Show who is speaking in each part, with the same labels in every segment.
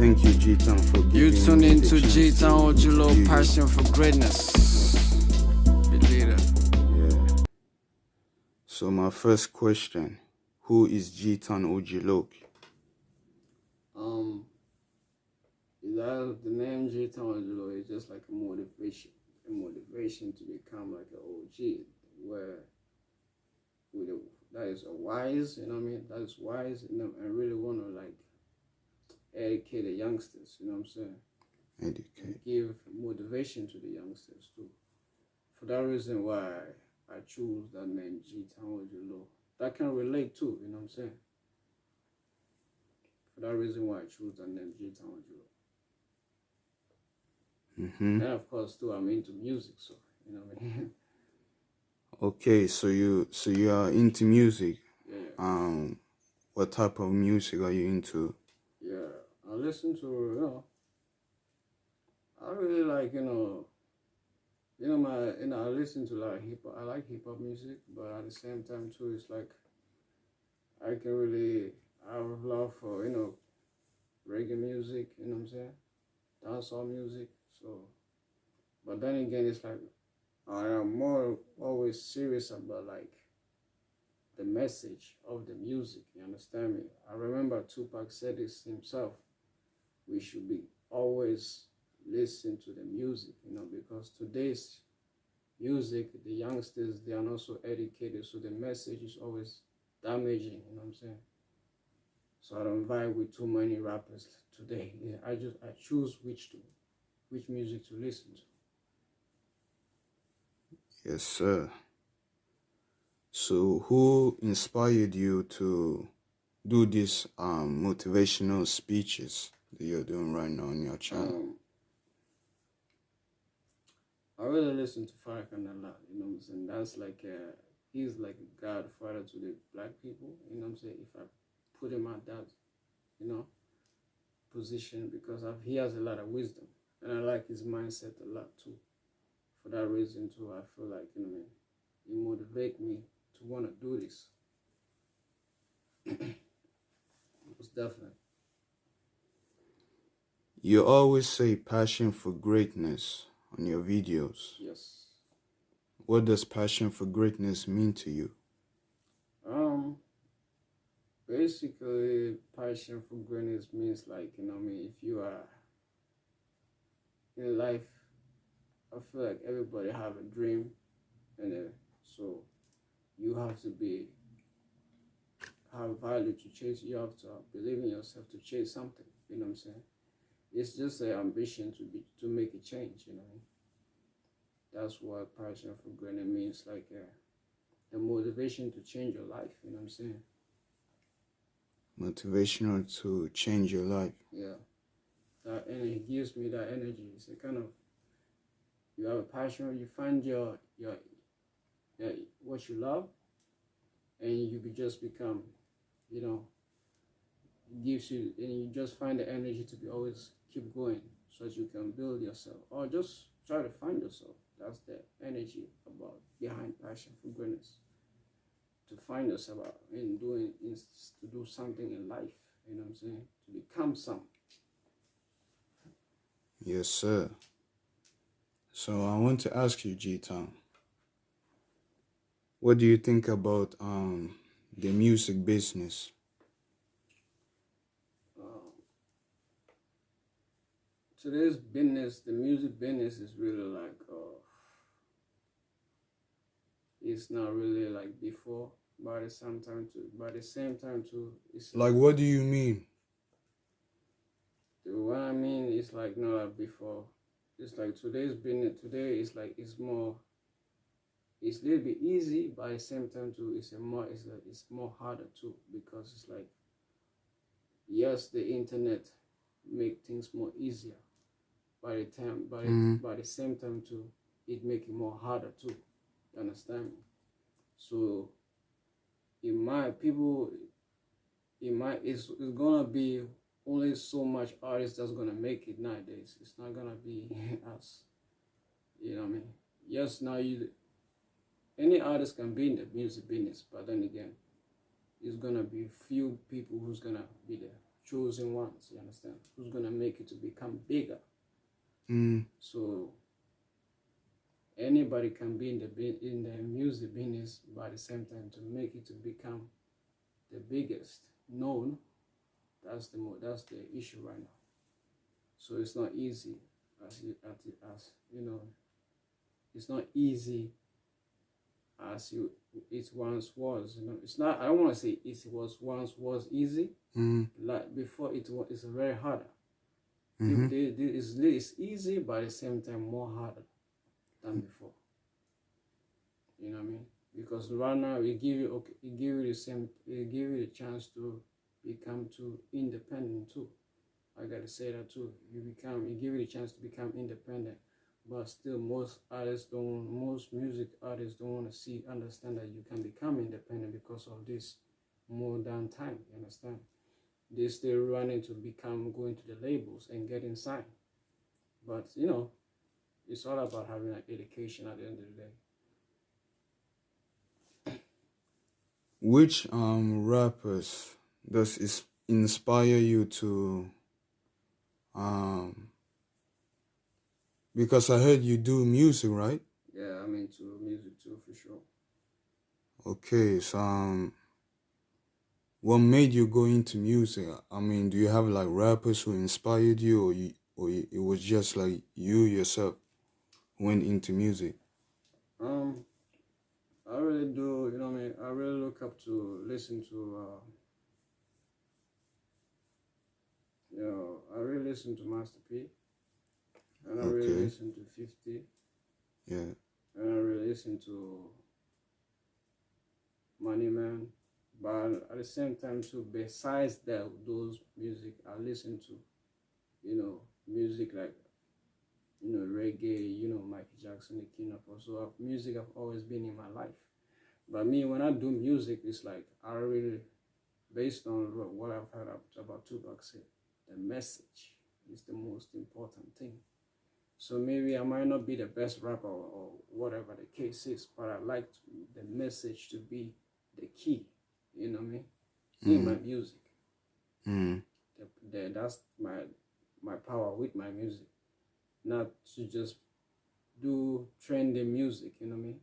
Speaker 1: Thank you, Gtown, for giving
Speaker 2: You tune
Speaker 1: me the
Speaker 2: into
Speaker 1: chance
Speaker 2: Gtownogloc2340
Speaker 1: to
Speaker 2: passion for greatness. Believe it.
Speaker 1: Yeah. So my first question, who is Gtownogloc?
Speaker 2: That the name Gtownogloc is just like a motivation to become like an OG, where that is a wise, you know what I mean? That is wise, you know, and really want to like educate the youngsters, you know what I'm saying?
Speaker 1: Educate.
Speaker 2: Give motivation to the youngsters too. For that reason why I choose that name Gtownogloc. That can relate too, you know what I'm saying? For that reason why I choose that name Gtownogloc. And of course too, I'm into music, so you know what I mean.
Speaker 1: Okay, so you are into music.
Speaker 2: Yeah.
Speaker 1: What type of music are you into?
Speaker 2: Yeah, I listen to, you know, I really like, I listen to like hip hop. I like hip hop music, but at the same time too, it's like I can really have love for, reggae music, you know what I'm saying? Dancehall music. So, but then again, it's like I am more always serious about like the message of the music. You understand me? I remember Tupac said this himself. We should be always listen to the music, because today's music, the youngsters, they are not so educated, so the message is always damaging, you know what I'm saying? So I don't vibe with too many rappers today. Yeah, I choose which music to listen to.
Speaker 1: Yes, sir. So who inspired you to do these motivational speeches that you're doing right now on your channel?
Speaker 2: I really listen to Farrakhan a lot, you know what I'm saying? That's like he's like a godfather to the black people, you know what I'm saying? If I put him at that, position, because he has a lot of wisdom, and I like his mindset a lot too. For that reason too, I feel like, he motivate me to want to do this. Most definitely.
Speaker 1: You always say passion for greatness on your videos.
Speaker 2: Yes.
Speaker 1: What does passion for greatness mean to you?
Speaker 2: Basically, passion for greatness means like, if you are in life, I feel like everybody have a dream, and so you have to have value to chase. You have to believe in yourself to chase something. You know what I'm saying? It's just an ambition to make a change. You know, that's what passion for greatness means. Like the motivation to change your life. You know what I'm saying?
Speaker 1: Motivational to change your life.
Speaker 2: Yeah, that energy gives me that energy. It's a kind of, you have a passion. You find your what you love, and you just become, gives you, and you just find the energy to be always keep going, so that you can build yourself, or just try to find yourself. That's the energy behind passion for greatness. To find yourself out in to do something in life. You know what I'm saying? To become something.
Speaker 1: Yes, sir. So I want to ask you, Gtown, what do you think about the music business?
Speaker 2: Today's business, the music business, is really like it's not really like before, but at the same time too, it's
Speaker 1: Like, what do you mean?
Speaker 2: What I mean is like not like before. It's like today's business. Today is like it's a little bit easy, but at the same time too, it's more harder too, because it's like, yes, the internet make things more easier, by the same time too, it make it more harder too. You understand me? So it's gonna be only so much artists that's gonna make it nowadays. It's not gonna be us. You know what I mean? Yes, now any artist can be in the music business, but then again, it's gonna be few people who's gonna be the chosen ones, you understand? Who's gonna make it to become bigger. So anybody can be in the music business, but at the same time to make it to become the biggest known. That's the issue right now. So it's not easy as you know. It's not easy as it once was. You know, it's not. I don't want to say it was easy. Like before, it's very harder. It's easy, but at the same time more harder than before. You know what I mean? Because right now it give you the chance to become too independent too. I gotta say that too. It give you the chance to become independent, but still most music artists don't want to understand that you can become independent because of this modern time. You understand? They still running to going to the labels and getting signed. But you know, it's all about having an education at the end of the day.
Speaker 1: Which rappers does inspire you to because I heard you do music, right?
Speaker 2: Yeah, I'm into music too, for sure.
Speaker 1: Okay, so what made you go into music? I mean, do you have like rappers who inspired you, or it was just like you yourself went into music?
Speaker 2: I really do, you know what I mean? I really look up to listen to, I really listen to Master P, and I really listen to 50.
Speaker 1: Yeah.
Speaker 2: And I really listen to Money Man. But at the same time too, besides those music, I listen to, music like, reggae, Michael Jackson, the King of Pop. So music have always been in my life. But me, when I do music, it's like I really, based on what I've heard about Tupac said, the message is the most important thing. So maybe I might not be the best rapper or whatever the case is, but I like the message to be the key, you know what I mean? In my music. That's my power with my music. Not to just do trendy music, you know what I mean?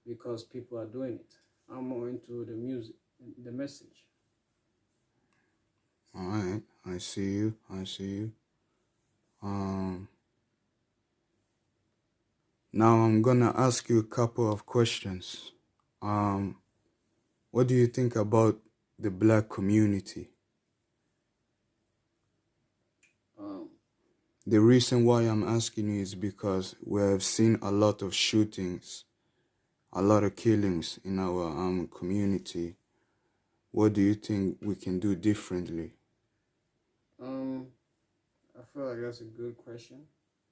Speaker 2: Because people are doing it. I'm more into the music, the message.
Speaker 1: All right, I see you. Now I'm gonna ask you a couple of questions. What do you think about the Black community? The reason why I'm asking you is because we have seen a lot of shootings, a lot of killings in our community. What do you think we can do differently?
Speaker 2: I feel like that's a good question,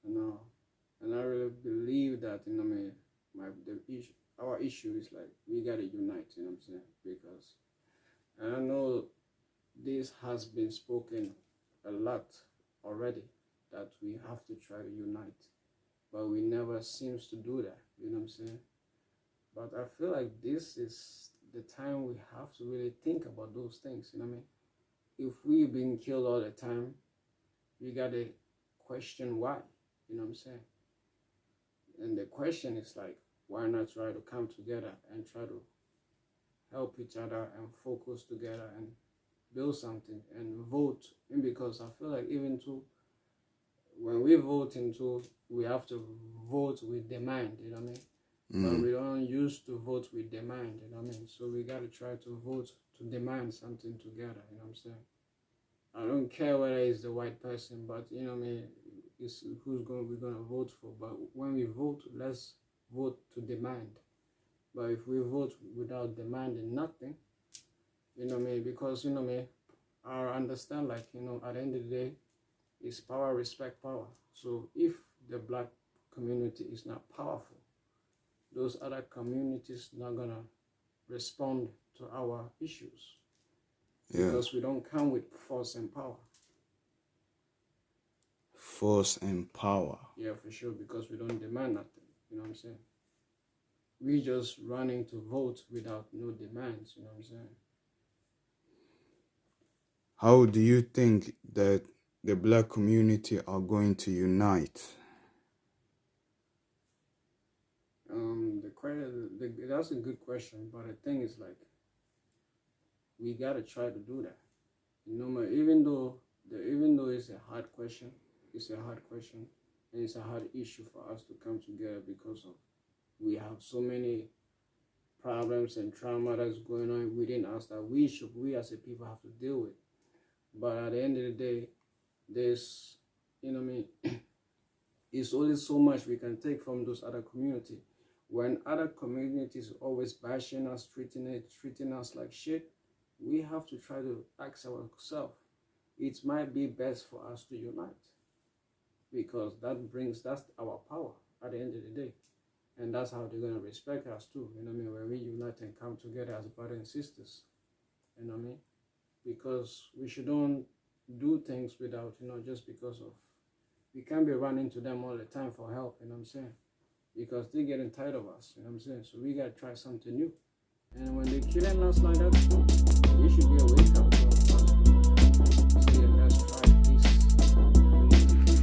Speaker 2: and I really believe that our issue is like we gotta unite. You know what I'm saying? Because I know this has been spoken a lot already that we have to try to unite, but we never seems to do that. You know what I'm saying? But I feel like this is the time we have to really think about those things. You know what I mean? If we've been killed all the time, we gotta question why. You know what I'm saying? And the question is like, why not try to come together and try to help each other and focus together and build something and vote? And because I feel like even too, when we vote into, we have to vote with demand. You know what I mean? But we don't used to vote with demand. You know what I mean? So we gotta try to vote to demand something together. You know what I'm saying? I don't care whether it's the white person, but you know what I mean, it's we're gonna vote for. But when we vote, let's vote to demand. But if we vote without demanding nothing, you know what I mean, because you know what I mean, I understand like, at the end of the day, it's power, respect power. So if the Black community is not powerful, those other communities not gonna respond to our issues. Because we don't come with force and power.
Speaker 1: Force and power.
Speaker 2: Yeah, for sure, because we don't demand nothing. You know what I'm saying? We just running to vote without no demands. You know what I'm saying?
Speaker 1: How do you think that the black community are going to unite?
Speaker 2: That's a good question, but the thing is like we gotta try to do that. You know, even though it's a hard question, and it's a hard issue for us to come together because of we have so many problems and trauma that's going on within us that we as a people have to deal with. But at the end of the day, there's, you know what I mean, it's only so much we can take from those other communities. When other communities always bashing us, treating us like shit, we have to try to ask ourselves, it might be best for us to unite, because that's our power at the end of the day. And that's how they're gonna respect us too. You know what I mean? When we unite and come together as brothers and sisters. You know what I mean? Because we shouldn't do things without, just because of, we can't be running to them all the time for help, you know what I'm saying? Because they're getting tired of us, you know what I'm saying? So we gotta try something new. And when they're killing us like that, we should be away